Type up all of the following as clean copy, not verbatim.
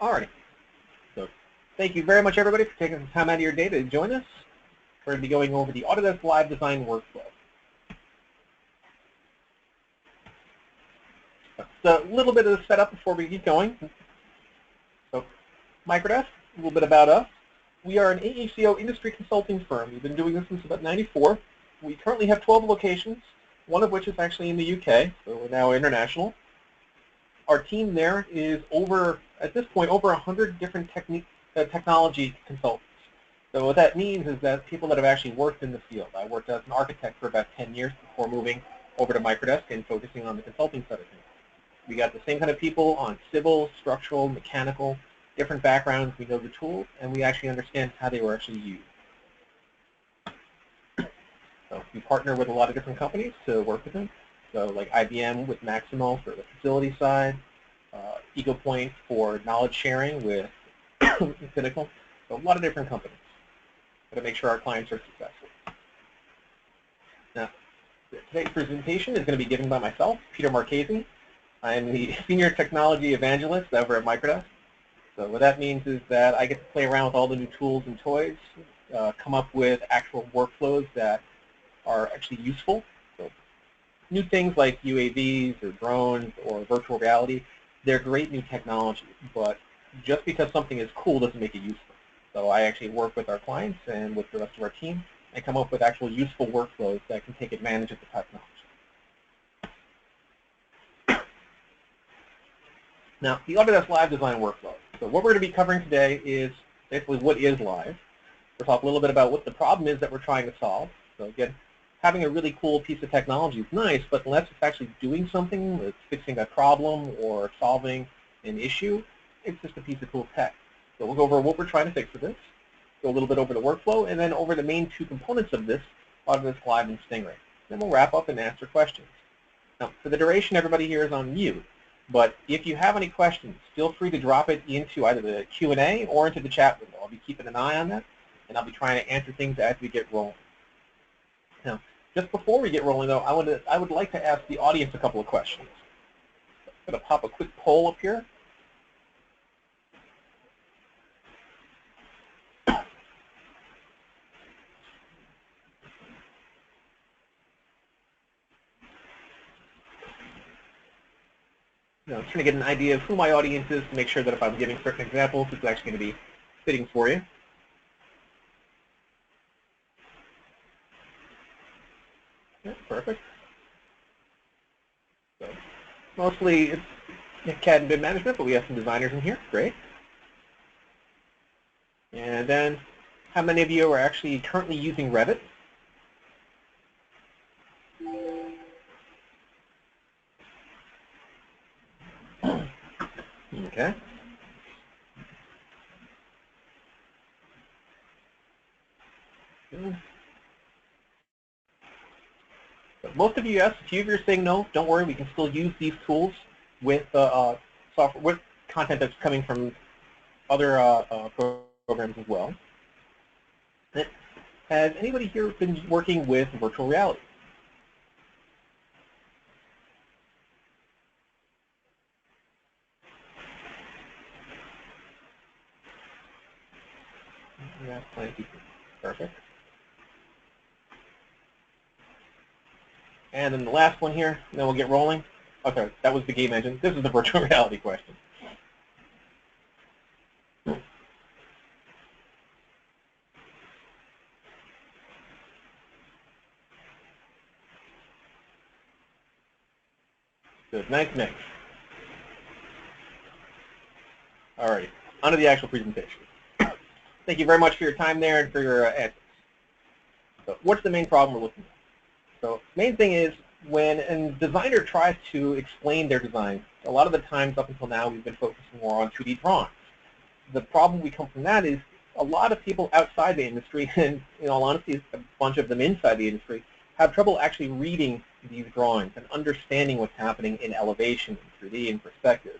Alrighty. So thank you very much, everybody, for taking some time out of your day to join us. We're going to be going over the Autodesk Live Design workflow. So a little bit of the setup before we get going. So Microdesk, a little bit about us. We are an AECO industry consulting firm. We've been doing this since about '94. We currently have 12 locations, one of which is actually in the UK, so we're now international. Our team there is at this point, over 100 different technology consultants. So what that means is that people that have actually worked in the field. I worked as an architect for about 10 years before moving over to Microdesk and focusing on the consulting side of things. We got the same kind of people on civil, structural, mechanical, different backgrounds. We know the tools, and we actually understand how they were actually used. So we partner with a lot of different companies to work with them. So like IBM with Maximo for the facility side, EaglePoint for knowledge sharing with Pinnacle. So a lot of different companies to make sure our clients are successful. Now, today's presentation is going to be given by myself, Peter Marchese. I am the Senior Technology Evangelist over at Microdesk. So what that means is that I get to play around with all the new tools and toys, come up with actual workflows that are actually useful. So new things like UAVs or drones or virtual reality, they're great new technology, but just because something is cool doesn't make it useful. So I actually work with our clients and with the rest of our team and come up with actual useful workflows that can take advantage of the technology. Now, the Autodesk Live Design workflow. So what we're going to be covering today is basically what is live. We'll talk a little bit about what the problem is that we're trying to solve. So again, having a really cool piece of technology is nice, but unless it's actually doing something, it's fixing a problem or solving an issue, it's just a piece of cool tech. So we'll go over what we're trying to fix with this, go a little bit over the workflow, and then over the main two components of this, Autodesk Live and Stingray. Then we'll wrap up and answer questions. Now, for the duration, everybody here is on mute. But if you have any questions, feel free to drop it into either the Q&A or into the chat window. I'll be keeping an eye on that, and I'll be trying to answer things as we get rolling. Now, just before we get rolling, though, I would like to ask the audience a couple of questions. I'm going to pop a quick poll up here. I'm trying to get an idea of who my audience is to make sure that if I'm giving certain examples, it's actually going to be fitting for you. Yeah, perfect. So, mostly it's CAD and BIM management, but we have some designers in here. Great. And then, how many of you are actually currently using Revit? Okay. But most of you, yes. A few of you are saying no. Don't worry, we can still use these tools with software, with content that's coming from other programs as well. Has anybody here been working with virtual reality? Yeah, plenty. Perfect. And then the last one here, then we'll get rolling. Okay, that was the game engine. This is the virtual reality question. Good, nice mix. All right, on to the actual presentation. Thank you very much for your time there and for your answers. So what's the main problem we're looking at? So main thing is when a designer tries to explain their design, a lot of the times up until now we've been focusing more on 2D drawings. The problem we come from that is a lot of people outside the industry, and in all honesty a bunch of them inside the industry, have trouble actually reading these drawings and understanding what's happening in elevation, in 3D, and perspective.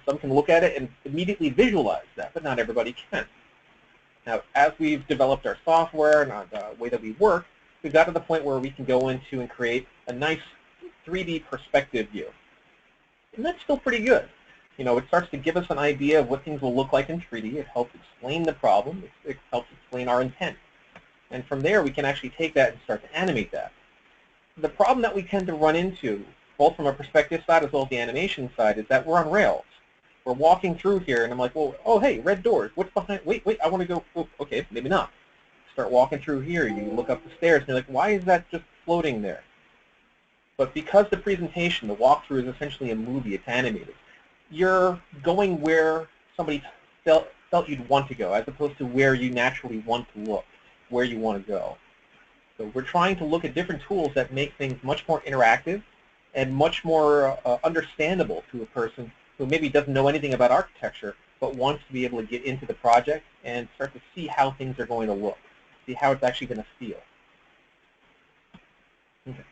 Some can look at it and immediately visualize that, but not everybody can. Now, as we've developed our software and the way that we work, we've got to the point where we can go into and create a nice 3D perspective view. And that's still pretty good. it starts to give us an idea of what things will look like in 3D. It helps explain the problem. It helps explain our intent. And from there, we can actually take that and start to animate that. The problem that we tend to run into, both from a perspective side as well as the animation side, is that we're on rails. We're walking through here, and I'm like, well, oh, hey, red doors. What's behind? Wait, I want to go. Oh, okay, maybe not. Start walking through here. You look up the stairs, and you're like, why is that just floating there? But because the presentation, the walkthrough is essentially a movie, it's animated, you're going where somebody felt you'd want to go, as opposed to where you naturally want to look, where you want to go. So we're trying to look at different tools that make things much more interactive and much more understandable to a person who maybe doesn't know anything about architecture, but wants to be able to get into the project and start to see how things are going to look, see how it's actually going to feel. Okay.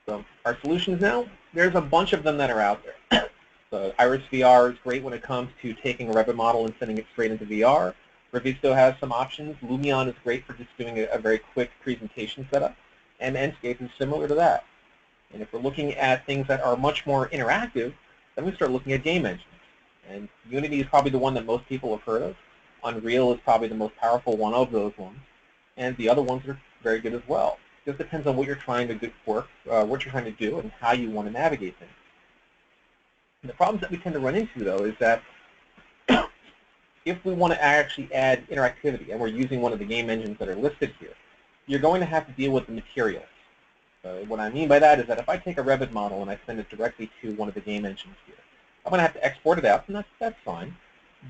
So our solutions now, there's a bunch of them that are out there. So Iris VR is great when it comes to taking a Revit model and sending it straight into VR. Revisto has some options. Lumion is great for just doing a very quick presentation setup. And Enscape is similar to that. And if we're looking at things that are much more interactive, then we start looking at game engines. And Unity is probably the one that most people have heard of. Unreal is probably the most powerful one of those ones. And the other ones are very good as well. It just depends on what you're trying to do and how you want to navigate things. And the problems that we tend to run into, though, is that if we want to actually add interactivity, and we're using one of the game engines that are listed here, you're going to have to deal with the materials. What I mean by that is that if I take a Revit model and I send it directly to one of the game engines here, I'm going to have to export it out, and that's fine.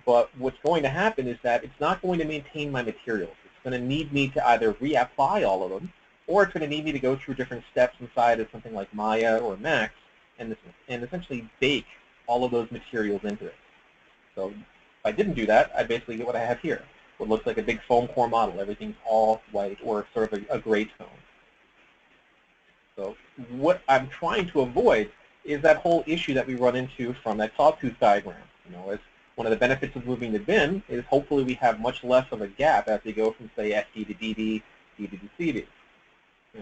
But what's going to happen is that it's not going to maintain my materials. It's going to need me to either reapply all of them, or it's going to need me to go through different steps inside of something like Maya or Max and essentially bake all of those materials into it. So if I didn't do that, I'd basically get what I have here, what looks like a big foam core model. Everything's all white or sort of a gray tone. So what I'm trying to avoid is that whole issue that we run into from that sawtooth diagram. As one of the benefits of moving to BIM is hopefully we have much less of a gap as we go from, say, SD to DD, DD to CD.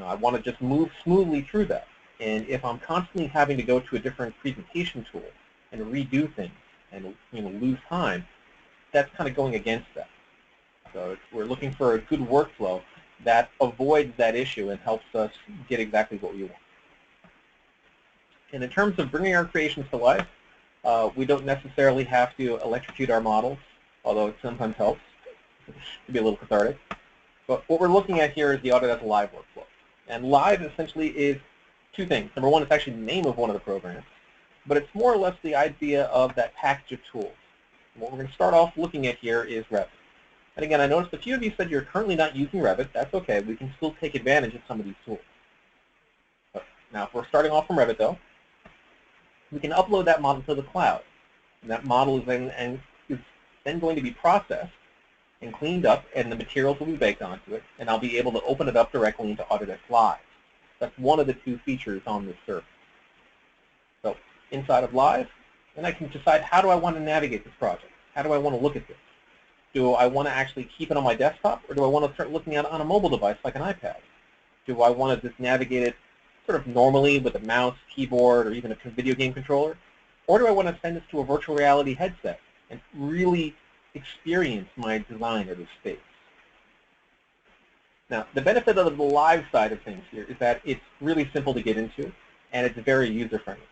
I want to just move smoothly through that. And if I'm constantly having to go to a different presentation tool and redo things and lose time, that's kind of going against that. So we're looking for a good workflow that avoids that issue and helps us get exactly what we want. And in terms of bringing our creations to life, we don't necessarily have to electrocute our models, although it sometimes helps to be a little cathartic. But what we're looking at here is the Autodesk Live workflow. And Live essentially is two things. Number one, it's actually the name of one of the programs, but it's more or less the idea of that package of tools. And what we're going to start off looking at here is Revit. And again, I noticed a few of you said you're currently not using Revit. That's okay. We can still take advantage of some of these tools. But now, if we're starting off from Revit, though, we can upload that model to the cloud. And that model is then going to be processed and cleaned up, and the materials will be baked onto it, and I'll be able to open it up directly into Autodesk Live. That's one of the two features on this service. So inside of Live, then I can decide how do I want to navigate this project? How do I want to look at this? Do I want to actually keep it on my desktop, or do I want to start looking at it on a mobile device like an iPad? Do I want to just navigate it sort of normally with a mouse, keyboard, or even a video game controller? Or do I want to send this to a virtual reality headset and really experience my design of the space? Now, the benefit of the Live side of things here is that it's really simple to get into, and it's very user-friendly.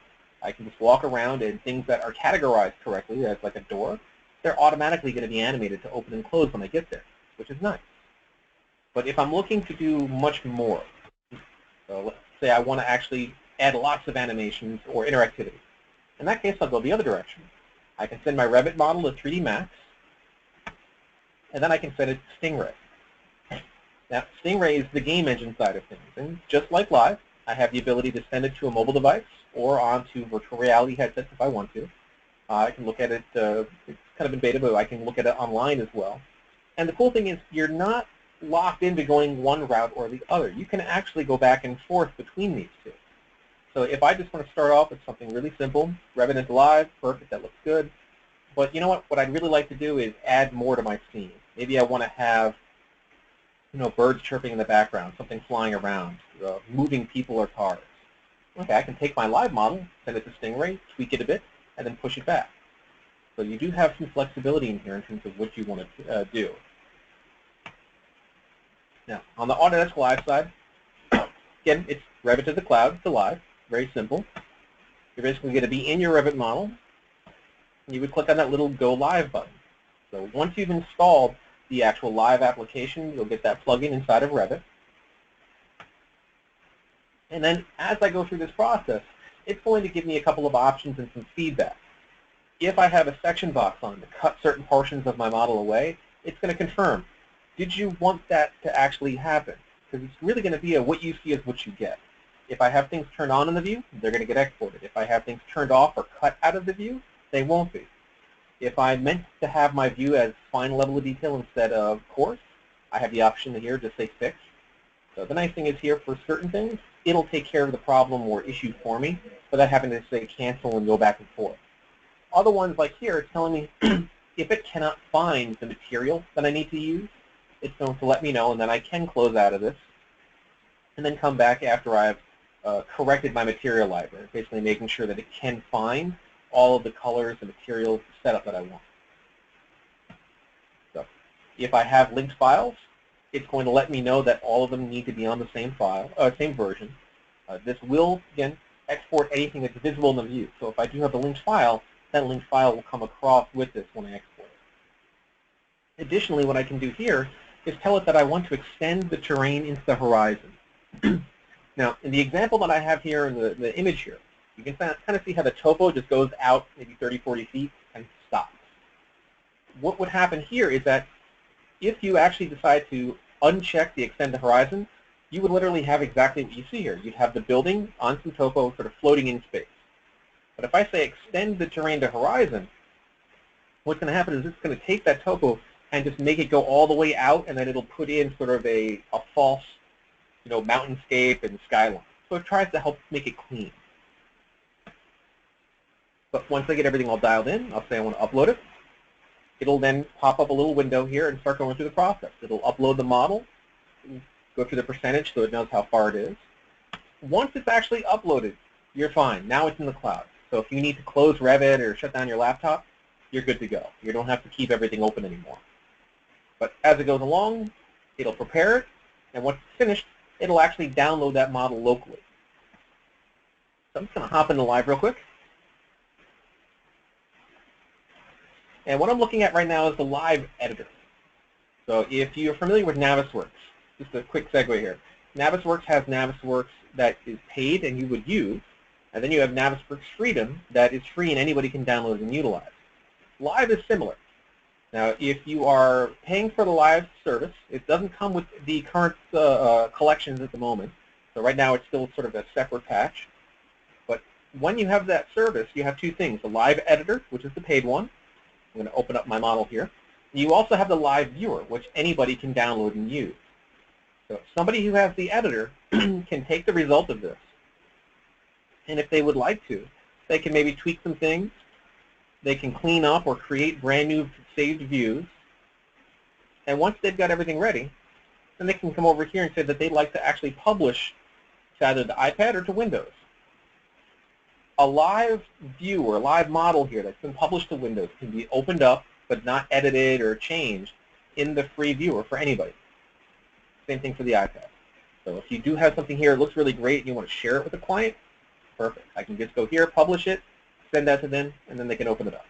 I can just walk around, and things that are categorized correctly, as like a door, they're automatically going to be animated to open and close when I get there, which is nice. But if I'm looking to do much more, so let's say I want to actually add lots of animations or interactivity, in that case, I'll go the other direction. I can send my Revit model to 3D Max, and then I can send it to Stingray. Now, Stingray is the game engine side of things, and just like Live, I have the ability to send it to a mobile device or onto virtual reality headsets if I want to. I can look at it, it's kind of in beta, but I can look at it online as well. And the cool thing is you're not locked into going one route or the other. You can actually go back and forth between these two. So if I just want to start off with something really simple, Revit into Live, perfect, that looks good. But you know what? What I'd really like to do is add more to my scene. Maybe I want to have birds chirping in the background, something flying around, moving people or cars. Okay, I can take my Live model, send it to Stingray, tweak it a bit, and then push it back. So you do have some flexibility in here in terms of what you want to do. Now, on the Autodesk Live side, again, it's Revit to the cloud to live. Very simple. You're basically going to be in your Revit model. And you would click on that little Go Live button. So once you've installed the actual live application, you'll get that plugin inside of Revit. And then as I go through this process, it's going to give me a couple of options and some feedback. If I have a section box on to cut certain portions of my model away, it's going to confirm, did you want that to actually happen? Because it's really going to be a what you see is what you get. If I have things turned on in the view, they're going to get exported. If I have things turned off or cut out of the view, they won't be. If I meant to have my view as fine level of detail instead of coarse, I have the option here to say fix. So the nice thing is here for certain things, it'll take care of the problem or issue for me without having to say cancel and go back and forth. Other ones like here, it's telling me if it cannot find the material that I need to use, it's going to let me know, and then I can close out of this and then come back after I've corrected my material library, basically making sure that it can find all of the colors and materials setup that I want. So if I have linked files, it's going to let me know that all of them need to be on the same file, same version. This will, again, export anything that's visible in the view. So if I do have a linked file, that linked file will come across with this when I export it. Additionally, what I can do here is tell it that I want to extend the terrain into the horizon. Now, in the example that I have here in the image here, you can kind of see how the topo just goes out maybe 30, 40 feet and stops. What would happen here is that if you actually decide to uncheck the extend the horizon, you would literally have exactly what you see here. You'd have the building on some topo sort of floating in space. But if I say extend the terrain to horizon, what's going to happen is it's going to take that topo and just make it go all the way out, and then it'll put in sort of a false, mountainscape and skyline. So it tries to help make it clean. But once I get everything all dialed in, I'll say I want to upload it. It'll then pop up a little window here and start going through the process. It'll upload the model, go through the percentage so it knows how far it is. Once it's actually uploaded, you're fine. Now it's in the cloud. So if you need to close Revit or shut down your laptop, you're good to go. You don't have to keep everything open anymore. But as it goes along, it'll prepare it, and once it's finished, it'll actually download that model locally. So I'm just going to hop into Live real quick. And what I'm looking at right now is the Live editor. So if you're familiar with Navisworks, just a quick segue here. Navisworks has Navisworks that is paid and you would use, and then you have Navisworks Freedom that is free and anybody can download and utilize. Live is similar. Now, if you are paying for the Live service, it doesn't come with the current collections at the moment. So right now it's still sort of a separate patch. But when you have that service, you have two things. The Live editor, which is the paid one. I'm going to open up my model here. You also have the Live viewer, which anybody can download and use. So somebody who has the editor can take the result of this, and if they would like to, they can maybe tweak some things. They can clean up or create brand new saved views. And once they've got everything ready, then they can come over here and say that they'd like to actually publish to either the iPad or to Windows. A live view or a live model here that's been published to Windows can be opened up but not edited or changed in the free viewer for anybody. Same thing for the iPad. So if you do have something here that looks really great and you want to share it with a client, perfect. I can just go here, publish it, send that to them, and then they can open it up.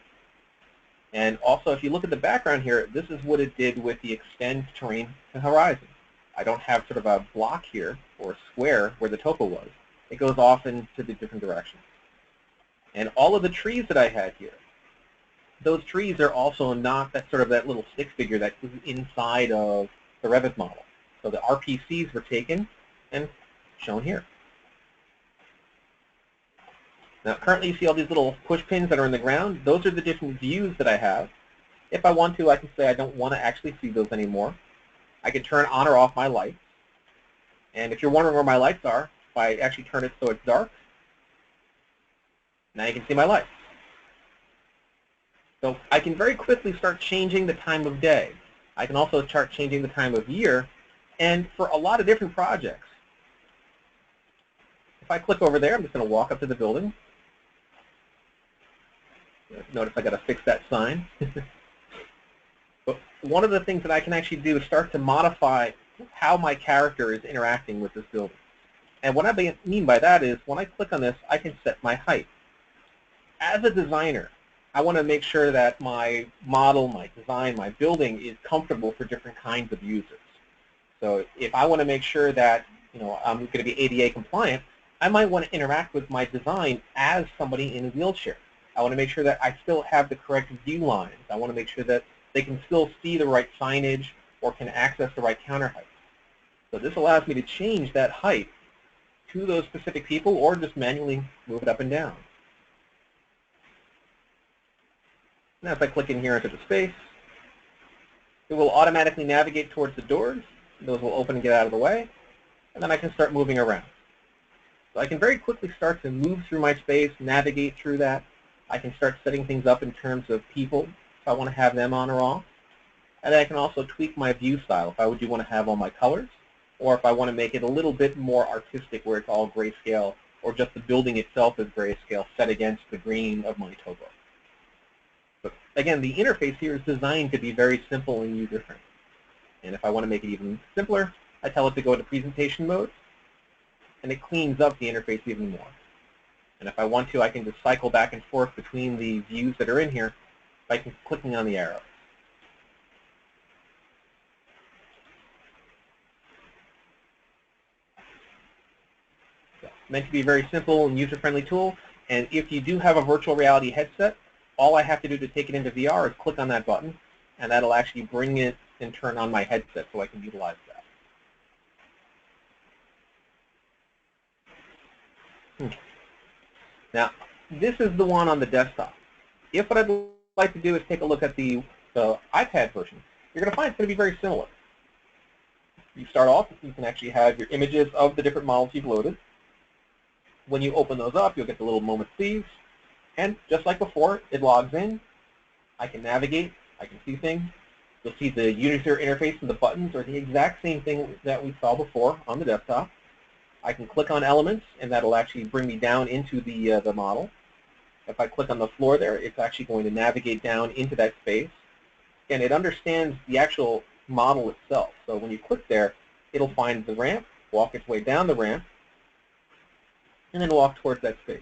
And also, if you look at the background here, this is what it did with the extend terrain to horizon. I don't have sort of a block here or a square where the topo was. It goes off into the different directions. And all of the trees that I had here, those trees are also not that sort of that little stick figure that was inside of the Revit model. So the RPCs were taken and shown here. Now currently you see all these little push pins that are in the ground. Those are the different views that I have. If I want to, I can say I don't want to actually see those anymore. I can turn on or off my lights. And if you're wondering where my lights are, if I actually turn it so it's dark, now you can see my lights. So I can very quickly start changing the time of day. I can also start changing the time of year, and for a lot of different projects. If I click over there, I'm just going to walk up to the building. Notice I got to fix that sign. But one of the things that I can actually do is start to modify how my character is interacting with this building. And what I mean by that is when I click on this, I can set my height. As a designer, I want to make sure that my model, my design, my building is comfortable for different kinds of users. So if I want to make sure that I'm going to be ADA compliant, I might want to interact with my design as somebody in a wheelchair. I want to make sure that I still have the correct view lines. I want to make sure that they can still see the right signage or can access the right counter height. So this allows me to change that height to those specific people or just manually move it up and down. Now if I click in here into the space, it will automatically navigate towards the doors. Those will open and get out of the way. And then I can start moving around. So I can very quickly start to move through my space, navigate through that. I can start setting things up in terms of people, if I want to have them on or off. And then I can also tweak my view style if I do want to have all my colors, or if I want to make it a little bit more artistic where it's all grayscale, or just the building itself is grayscale set against the green of my topo. But again, the interface here is designed to be very simple and user-friendly. And if I want to make it even simpler, I tell it to go into presentation mode, and it cleans up the interface even more. And if I want to, I can just cycle back and forth between the views that are in here by clicking on the arrow. So, meant to be a very simple and user-friendly tool. And if you do have a virtual reality headset, all I have to do to take it into VR is click on that button, and that'll actually bring it and turn on my headset so I can utilize that. Now, this is the one on the desktop. If what I'd like to do is take a look at the iPad version, you're going to find it's going to be very similar. You start off, you can actually have your images of the different models you've loaded. When you open those up, you'll get the little moment please. And just like before, it logs in. I can navigate. I can see things. You'll see the user interface and the buttons are the exact same thing that we saw before on the desktop. I can click on elements, and that'll actually bring me down into the model. If I click on the floor there, it's actually going to navigate down into that space. And it understands the actual model itself. So when you click there, it'll find the ramp, walk its way down the ramp, and then walk towards that space.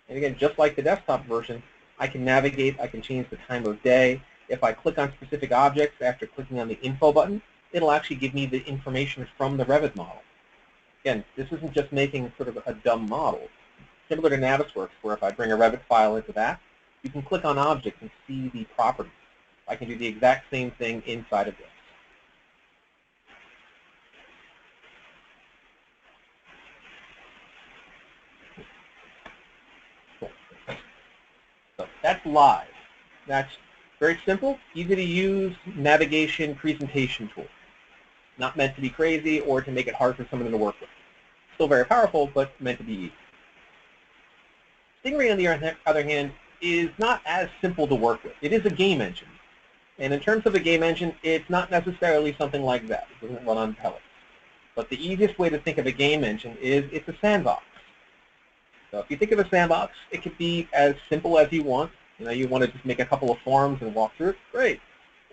And again, just like the desktop version, I can navigate, I can change the time of day. If I click on specific objects after clicking on the info button, it'll actually give me the information from the Revit model. Again, this isn't just making sort of a dumb model. Similar to Navisworks, where if I bring a Revit file into that, you can click on objects and see the properties. I can do the exact same thing inside of this. So that's live. That's very simple, easy to use navigation presentation tool. Not meant to be crazy or to make it hard for someone to work with. Still very powerful, but meant to be easy. Stingray, on the other hand, is not as simple to work with. It is a game engine. And in terms of a game engine, it's not necessarily something like that. It doesn't run on pellets. But the easiest way to think of a game engine is it's a sandbox. So if you think of a sandbox, it could be as simple as you want. You want to just make a couple of forms and walk through it, great.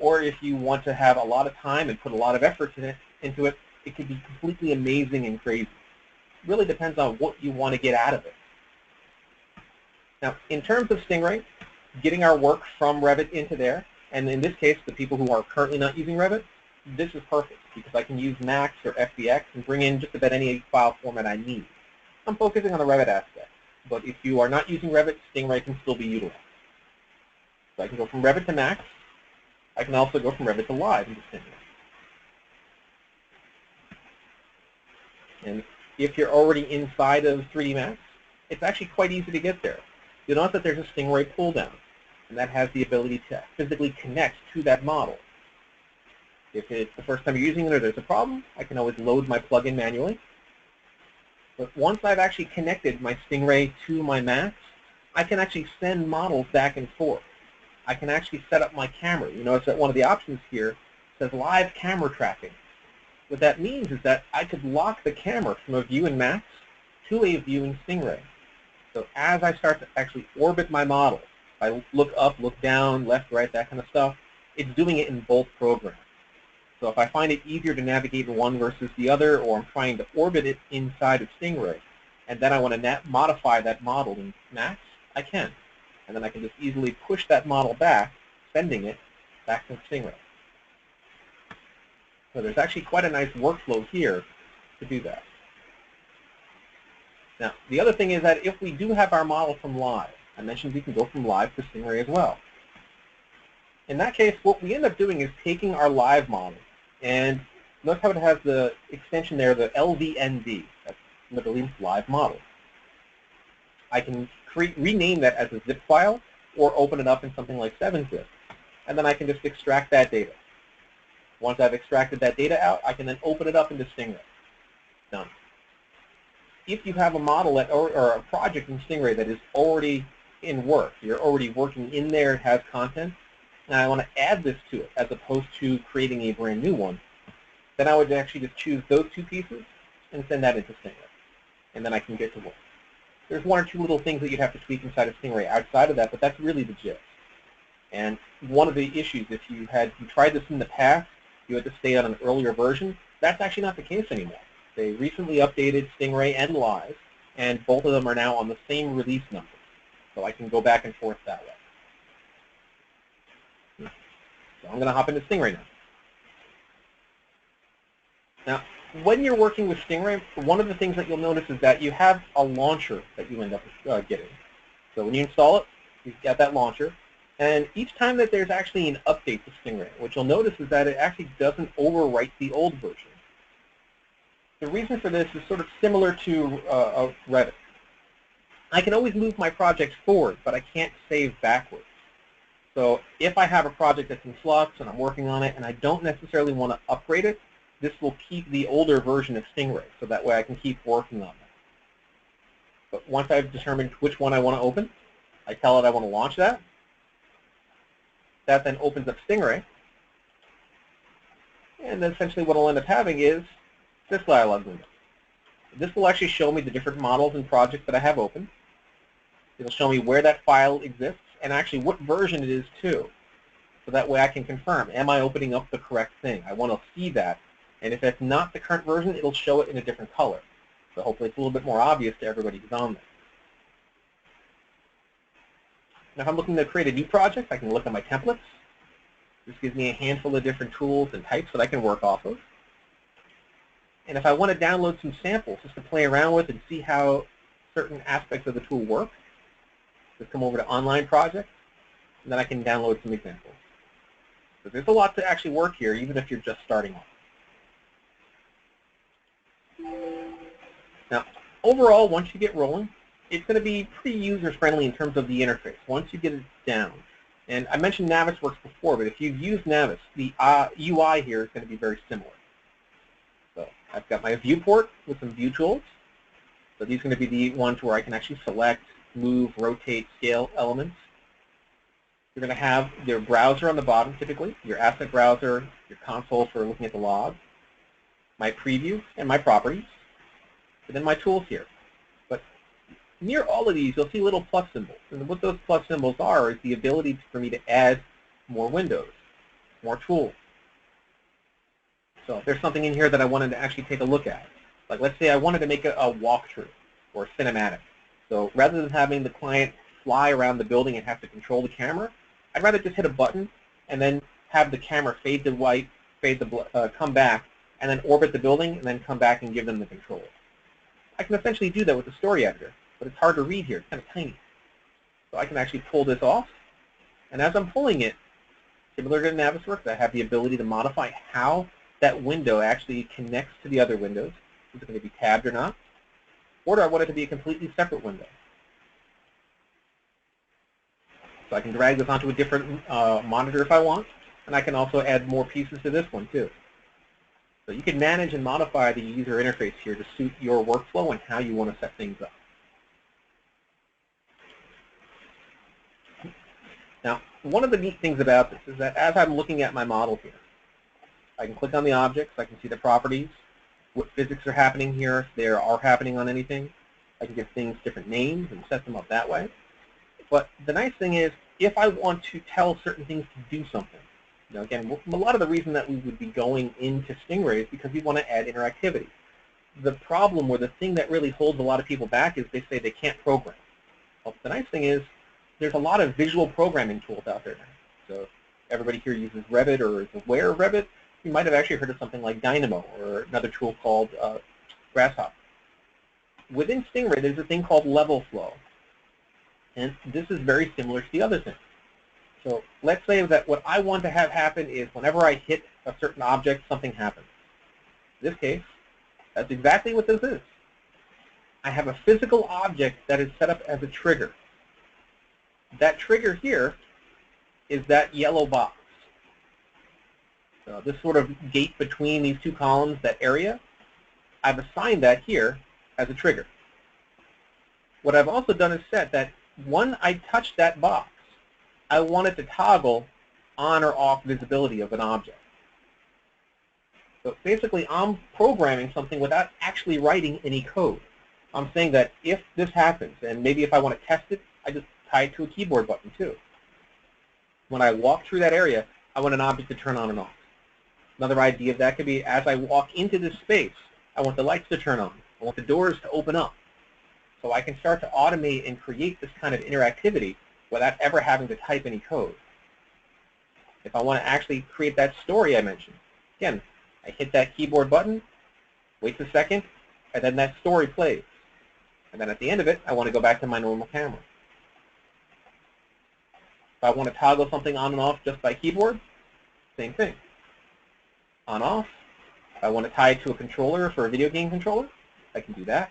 Or if you want to have a lot of time and put a lot of effort into it, it could be completely amazing and crazy. It really depends on what you want to get out of it. Now, in terms of Stingray, getting our work from Revit into there, and in this case, the people who are currently not using Revit, this is perfect because I can use Max or FBX and bring in just about any file format I need. I'm focusing on the Revit aspect, but if you are not using Revit, Stingray can still be utilized. So I can go from Revit to Max. I can also go from Revit to Live into Stingray. And if you're already inside of 3D Max, it's actually quite easy to get there. You'll note that there's a Stingray pull-down, and that has the ability to physically connect to that model. If it's the first time you're using it or there's a problem, I can always load my plugin manually. But once I've actually connected my Stingray to my Max, I can actually send models back and forth. I can actually set up my camera. You notice that one of the options here says live camera tracking. What that means is that I could lock the camera from a view in Max to a view in Stingray. So as I start to actually orbit my model, I look up, look down, left, right, that kind of stuff, it's doing it in both programs. So if I find it easier to navigate one versus the other, or I'm trying to orbit it inside of Stingray, and then I want to modify that model in Max, I can. And then I can just easily push that model back, sending it back to Stingray. So there's actually quite a nice workflow here to do that. Now, the other thing is that if we do have our model from Live, I mentioned we can go from Live to Stingray as well. In that case, what we end up doing is taking our Live model, and notice how it has the extension there, the LVND. That's literally Live model. I can rename that as a zip file or open it up in something like 7-zip, and then I can just extract that data. Once I've extracted that data out, I can then open it up into Stingray. Done. If you have a model or a project in Stingray that is already in work, you're already working in there, it has content, and I want to add this to it as opposed to creating a brand new one, then I would actually just choose those two pieces and send that into Stingray. And then I can get to work. There's one or two little things that you'd have to tweak inside of Stingray outside of that, but that's really the gist. And one of the issues, if you tried this in the past, you had to stay on an earlier version, that's actually not the case anymore. They recently updated Stingray and Live, and both of them are now on the same release number. So I can go back and forth that way. So I'm going to hop into Stingray now. Now, when you're working with Stingray, one of the things that you'll notice is that you have a launcher that you end up getting. So when you install it, you've got that launcher. And each time that there's actually an update to Stingray, what you'll notice is that it actually doesn't overwrite the old version. The reason for this is sort of similar to Revit. I can always move my projects forward, but I can't save backwards. So if I have a project that's in flux and I'm working on it and I don't necessarily want to upgrade it, this will keep the older version of Stingray, so that way I can keep working on that. But once I've determined which one I want to open, I tell it I want to launch that. That then opens up Stingray. And then essentially what I'll end up having is this dialog window. This will actually show me the different models and projects that I have open. It'll show me where that file exists and actually what version it is too. So that way I can confirm, am I opening up the correct thing? I want to see that. And if it's not the current version, it'll show it in a different color. So hopefully it's a little bit more obvious to everybody who's on there. Now if I'm looking to create a new project, I can look at my templates. This gives me a handful of different tools and types that I can work off of. And if I want to download some samples just to play around with and see how certain aspects of the tool work, just come over to Online Projects, and then I can download some examples. So there's a lot to actually work here, even if you're just starting off. Now, overall, once you get rolling, it's going to be pretty user-friendly in terms of the interface, once you get it down. And I mentioned Navisworks before, but if you've used Navis, the UI here is going to be very similar. So I've got my viewport with some view tools. So these are going to be the ones where I can actually select, move, rotate, scale elements. You're going to have your browser on the bottom, typically, your asset browser, your console for looking at the log, my preview, and my properties, and then my tools here. But near all of these, you'll see little plus symbols. And what those plus symbols are is the ability for me to add more windows, more tools. So if there's something in here that I wanted to actually take a look at, like let's say I wanted to make a walkthrough or a cinematic. So rather than having the client fly around the building and have to control the camera, I'd rather just hit a button and then have the camera fade to white, come back, and then orbit the building and then come back and give them the control. I can essentially do that with the story editor, but it's hard to read here. It's kind of tiny. So I can actually pull this off, and as I'm pulling it, similar to Navisworks, I have the ability to modify how that window actually connects to the other windows. Is it going to be tabbed or not? Or do I want it to be a completely separate window? So I can drag this onto a different monitor if I want, and I can also add more pieces to this one too. So you can manage and modify the user interface here to suit your workflow and how you want to set things up. Now, one of the neat things about this is that as I'm looking at my model here, I can click on the objects, I can see the properties, what physics are happening here, if there are happening on anything. I can give things different names and set them up that way. But the nice thing is, if I want to tell certain things to do something, again, a lot of the reason that we would be going into Stingray is because we want to add interactivity. The problem, or the thing that really holds a lot of people back, is they say they can't program. Well, the nice thing is, there's a lot of visual programming tools out there now. So everybody here uses Revit or is aware of Revit. You might have actually heard of something like Dynamo or another tool called Grasshopper. Within Stingray, there's a thing called level flow. And this is very similar to the other thing. So let's say that what I want to have happen is whenever I hit a certain object, something happens. In this case, that's exactly what this is. I have a physical object that is set up as a trigger. That trigger here is that yellow box. So this sort of gate between these two columns, that area, I've assigned that here as a trigger. What I've also done is set that when I touch that box, I want it to toggle on or off visibility of an object. So basically, I'm programming something without actually writing any code. I'm saying that if this happens, and maybe if I want to test it, I just tie it to a keyboard button too. When I walk through that area, I want an object to turn on and off. Another idea of that could be, as I walk into this space, I want the lights to turn on. I want the doors to open up. So I can start to automate and create this kind of interactivity without ever having to type any code. If I want to actually create that story I mentioned, again, I hit that keyboard button, wait a second, and then that story plays. And then at the end of it, I want to go back to my normal camera. If I want to toggle something on and off just by keyboard, same thing. On, off. If I want to tie it to a controller for a video game controller, I can do that.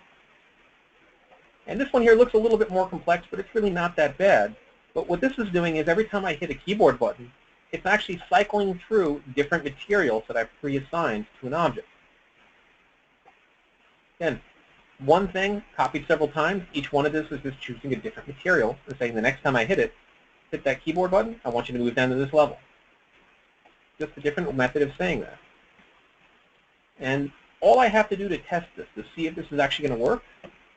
And this one here looks a little bit more complex, but it's really not that bad. But what this is doing is every time I hit a keyboard button, it's actually cycling through different materials that I've pre-assigned to an object. Again, one thing copied several times, each one of this is just choosing a different material and saying the next time I hit that keyboard button, I want you to move down to this level. Just a different method of saying that. And all I have to do to test this, to see if this is actually going to work,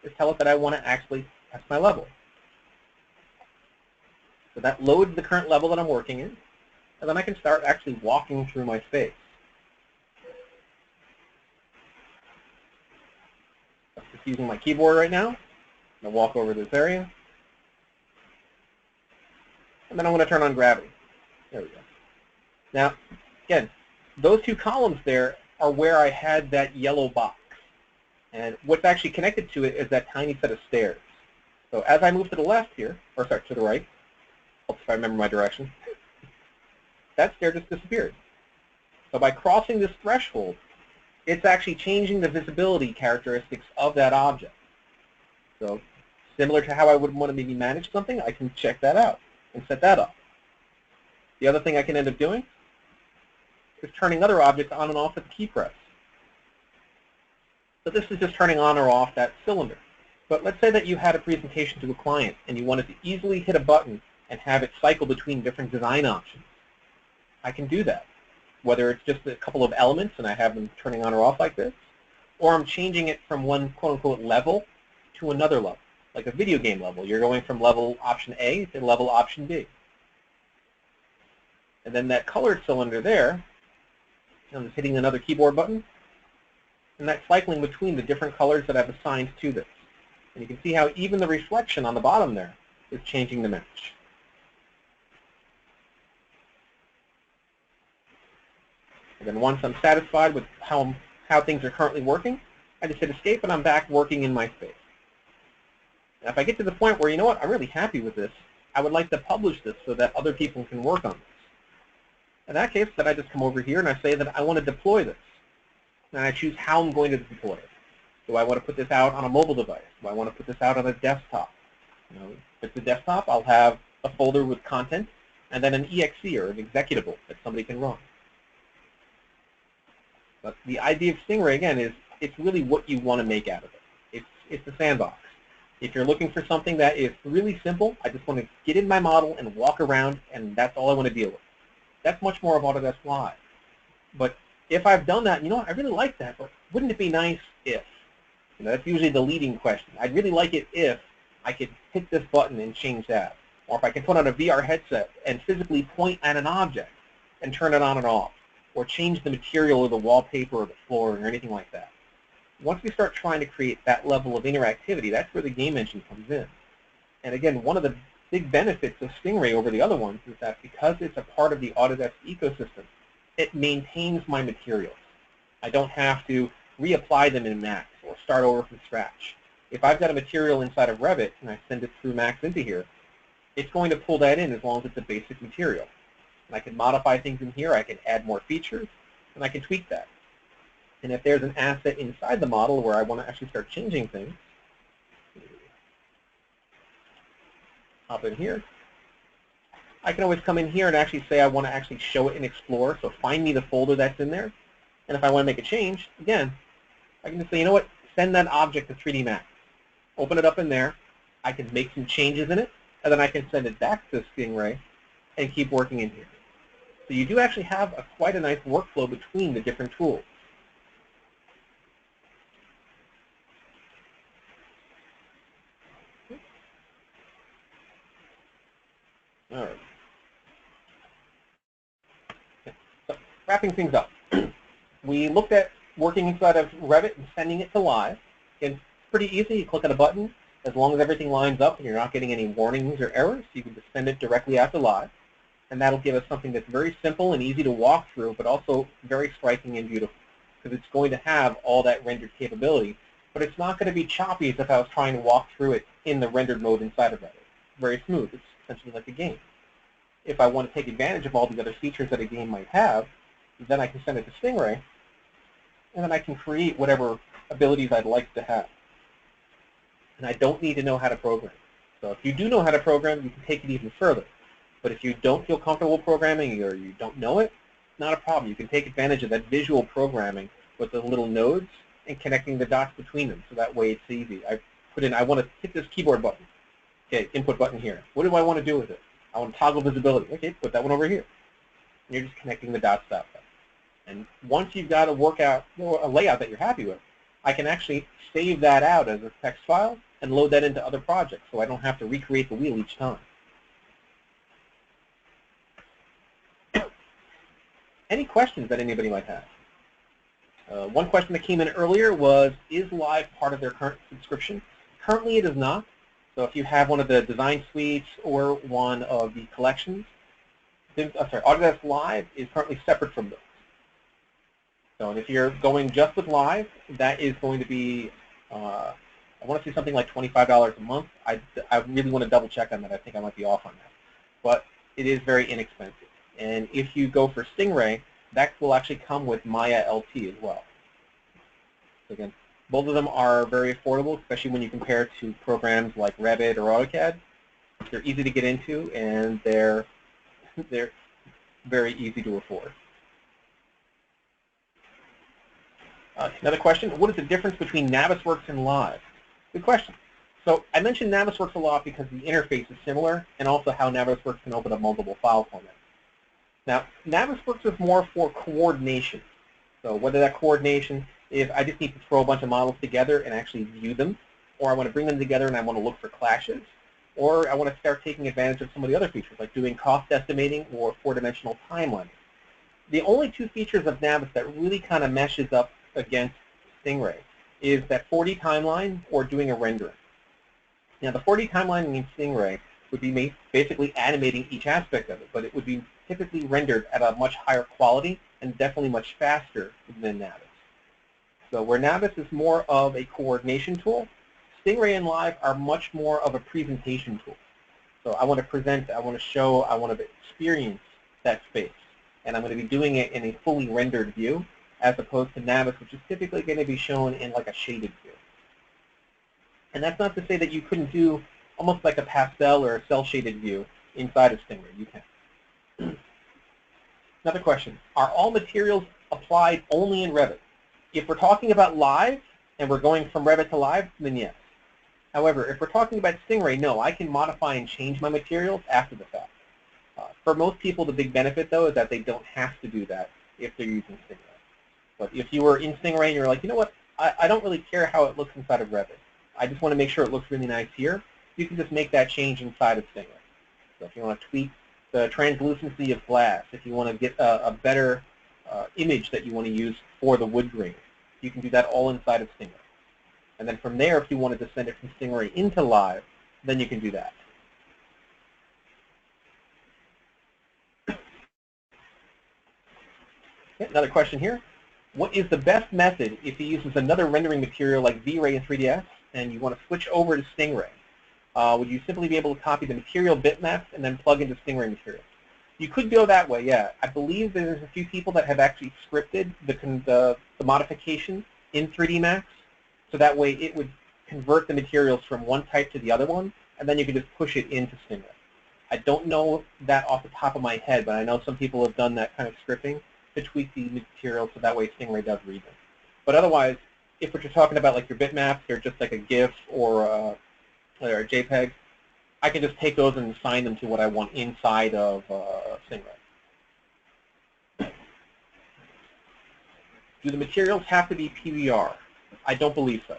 is tell it that I want to actually test my level. So that loads the current level that I'm working in, and then I can start actually walking through my space. I'm just using my keyboard right now. I'm going to walk over this area. And then I'm going to turn on gravity. There we go. Now, again, those two columns there are where I had that yellow box. And what's actually connected to it is that tiny set of stairs. So as I move to the left here, or sorry, to the right, if I remember my direction, that stair just disappeared. So by crossing this threshold, it's actually changing the visibility characteristics of that object. So similar to how I would want to maybe manage something, I can check that out and set that up. The other thing I can end up doing is turning other objects on and off with the key press. So this is just turning on or off that cylinder. But let's say that you had a presentation to a client and you wanted to easily hit a button and have it cycle between different design options. I can do that. Whether it's just a couple of elements and I have them turning on or off like this, or I'm changing it from one quote-unquote level to another level, like a video game level. You're going from level option A to level option B. And then that colored cylinder there, I'm just hitting another keyboard button, and that's cycling between the different colors that I've assigned to this. And you can see how even the reflection on the bottom there is changing the match. And then once I'm satisfied with how things are currently working, I just hit escape and I'm back working in my space. And if I get to the point where, you know what, I'm really happy with this, I would like to publish this so that other people can work on this. In that case, then I just come over here and I say that I want to deploy this. And I choose how I'm going to deploy it. Do I want to put this out on a mobile device? Do I want to put this out on a desktop? If it's a desktop, I'll have a folder with content and then an exe or an executable that somebody can run. But the idea of Stingray, again, is it's really what you want to make out of it. It's a sandbox. If you're looking for something that is really simple, I just want to get in my model and walk around, and that's all I want to deal with. That's much more of Autodesk Live. But if I've done that, you know what, I really like that, but wouldn't it be nice if? That's usually the leading question. I'd really like it if I could hit this button and change that. Or if I can put on a VR headset and physically point at an object and turn it on and off. Or change the material or the wallpaper or the floor or anything like that. Once we start trying to create that level of interactivity, that's where the game engine comes in. And again, one of the big benefits of Stingray over the other ones is that because it's a part of the Autodesk ecosystem, it maintains my materials. I don't have to reapply them in Max or start over from scratch. If I've got a material inside of Revit and I send it through Max into here, it's going to pull that in as long as it's a basic material. And I can modify things in here, I can add more features, and I can tweak that. And if there's an asset inside the model where I want to actually start changing things, hop in here. I can always come in here and actually say I want to actually show it in Explore, so find me the folder that's in there. And if I want to make a change, again, I can just say, you know what, send that object to 3D Max. Open it up in there. I can make some changes in it, and then I can send it back to Stingray and keep working in here. So you do actually have quite a nice workflow between the different tools. All right. So wrapping things up. We looked at working inside of Revit and sending it to Live. It's pretty easy. You click on a button. As long as everything lines up and you're not getting any warnings or errors, you can just send it directly out to Live. And that'll give us something that's very simple and easy to walk through, but also very striking and beautiful, because it's going to have all that rendered capability, but it's not going to be choppy as if I was trying to walk through it in the rendered mode inside of Revit. Very smooth. It's essentially like a game. If I want to take advantage of all the other features that a game might have, then I can send it to Stingray, and then I can create whatever abilities I'd like to have. And I don't need to know how to program. So if you do know how to program, you can take it even further. But if you don't feel comfortable programming or you don't know it, not a problem. You can take advantage of that visual programming with the little nodes and connecting the dots between them. So that way it's easy. I put in, I want to hit this keyboard button. Okay, input button here. What do I want to do with it? I want to toggle visibility. Okay, put that one over here. And you're just connecting the dots that way. And once you've got a layout that you're happy with, I can actually save that out as a text file and load that into other projects so I don't have to recreate the wheel each time. Any questions that anybody might have? One question that came in earlier was, is Live part of their current subscription? Currently it is not. So if you have one of the design suites or one of the collections, Autodesk Live is currently separate from those. So if you're going just with Live, that is going to be, I want to say something like $25 a month. I really want to double check on that. I think I might be off on that. But it is very inexpensive. And if you go for Stingray, that will actually come with Maya LT as well. So again, both of them are very affordable, especially when you compare to programs like Revit or AutoCAD. They're easy to get into, and they're very easy to afford. Another question, what is the difference between Navisworks and Live? Good question. So I mentioned Navisworks a lot because the interface is similar, and also how Navisworks can open up multiple file formats. Now, Navisworks is more for coordination. So whether that coordination is I just need to throw a bunch of models together and actually view them, or I want to bring them together and I want to look for clashes, or I want to start taking advantage of some of the other features, like doing cost estimating or four-dimensional timelining. The only two features of Navis that really kind of meshes up against Stingray is that 4D timeline or doing a rendering. Now, the 4D timelining in Stingray would be basically animating each aspect of it, but it would be typically rendered at a much higher quality and definitely much faster than Navis. So where Navis is more of a coordination tool, Stingray and Live are much more of a presentation tool. So I want to present, I want to show, I want to experience that space. And I'm going to be doing it in a fully rendered view, as opposed to Navis, which is typically going to be shown in like a shaded view. And that's not to say that you couldn't do almost like a pastel or a cel-shaded view inside of Stingray. You can. Another question, are all materials applied only in Revit? If we're talking about Live, and we're going from Revit to Live, then yes. However, if we're talking about Stingray, no, I can modify and change my materials after the fact. For most people, the big benefit, though, is that they don't have to do that if they're using Stingray. But if you were in Stingray and you're like, you know what, I don't really care how it looks inside of Revit. I just want to make sure it looks really nice here. You can just make that change inside of Stingray. So if you want to tweak the translucency of glass, if you want to get a better image that you want to use for the wood grain, you can do that all inside of Stingray. And then from there, if you wanted to send it from Stingray into Live, then you can do that. Okay, another question here. What is the best method if he uses another rendering material like V-Ray in 3ds and you want to switch over to Stingray? Would you simply be able to copy the material bitmaps and then plug into Stingray material? You could go that way, yeah. I believe there's a few people that have actually scripted the modification in 3D Max, so that way it would convert the materials from one type to the other one, and then you can just push it into Stingray. I don't know that off the top of my head, but I know some people have done that kind of scripting to tweak the material so that way Stingray does read them. But otherwise, if what you're talking about, like your bitmaps, they're just like a GIF or a JPEG, I can just take those and assign them to what I want inside of Stingray. Do the materials have to be PBR? I don't believe so.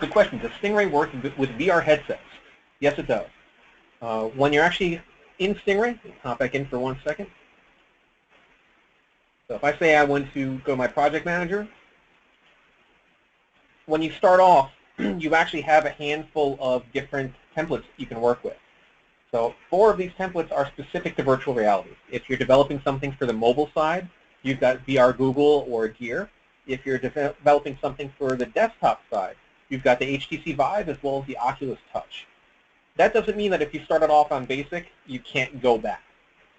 Good question. Does Stingray work with VR headsets? Yes, it does. When you're actually in Stingray, hop back in for 1 second. So if I say I want to go to my project manager, when you start off, you actually have a handful of different templates you can work with. So 4 of these templates are specific to virtual reality. If you're developing something for the mobile side, you've got VR Google or Gear. If you're developing something for the desktop side, you've got the HTC Vive as well as the Oculus Touch. That doesn't mean that if you started off on basic, you can't go back.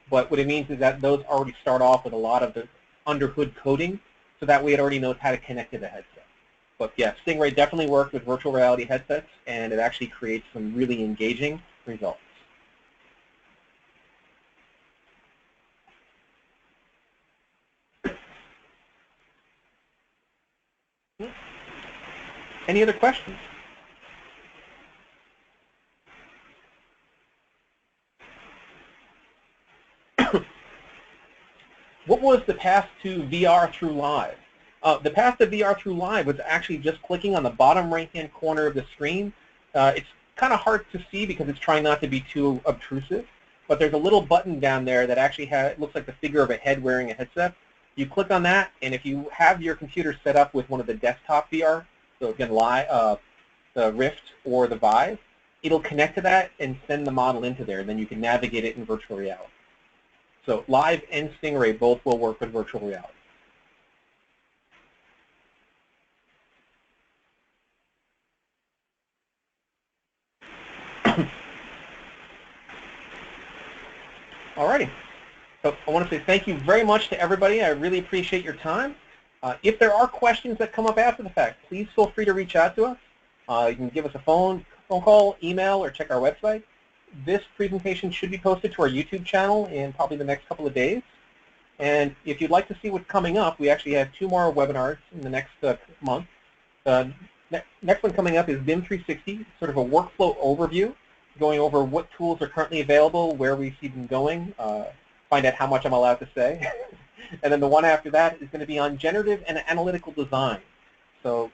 But what it means is that those already start off with a lot of the under-hood coding, so that way it already knows how to connect to the headset. But yeah, Stingray definitely works with virtual reality headsets, and it actually creates some really engaging results. Any other questions? What was the path to VR through Live? The path to VR through Live was actually just clicking on the bottom right-hand corner of the screen. It's kind of hard to see because it's trying not to be too obtrusive, but there's a little button down there that actually looks like the figure of a head wearing a headset. You click on that, and if you have your computer set up with one of the desktop VR, so again, the Rift or the Vive, it'll connect to that and send the model into there, and then you can navigate it in virtual reality. So Live and Stingray both will work with virtual reality. Alrighty. So I want to say thank you very much to everybody. I really appreciate your time. If there are questions that come up after the fact, please feel free to reach out to us. You can give us a phone call, email, or check our website. This presentation should be posted to our YouTube channel in probably the next couple of days. And if you'd like to see what's coming up, we actually have 2 more webinars in the next month. The next one coming up is BIM 360, sort of a workflow overview, going over what tools are currently available, where we see them going, find out how much I'm allowed to say. And then the one after that is going to be on generative and analytical design. So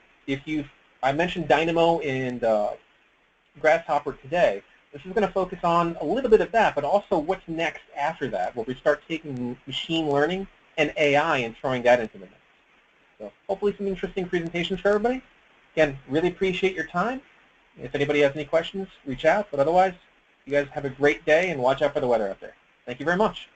I mentioned Dynamo and Grasshopper today. This is going to focus on a little bit of that, but also what's next after that, where we start taking machine learning and AI and throwing that into the mix. So hopefully some interesting presentations for everybody. Again, really appreciate your time. If anybody has any questions, reach out. But otherwise, you guys have a great day and watch out for the weather out there. Thank you very much.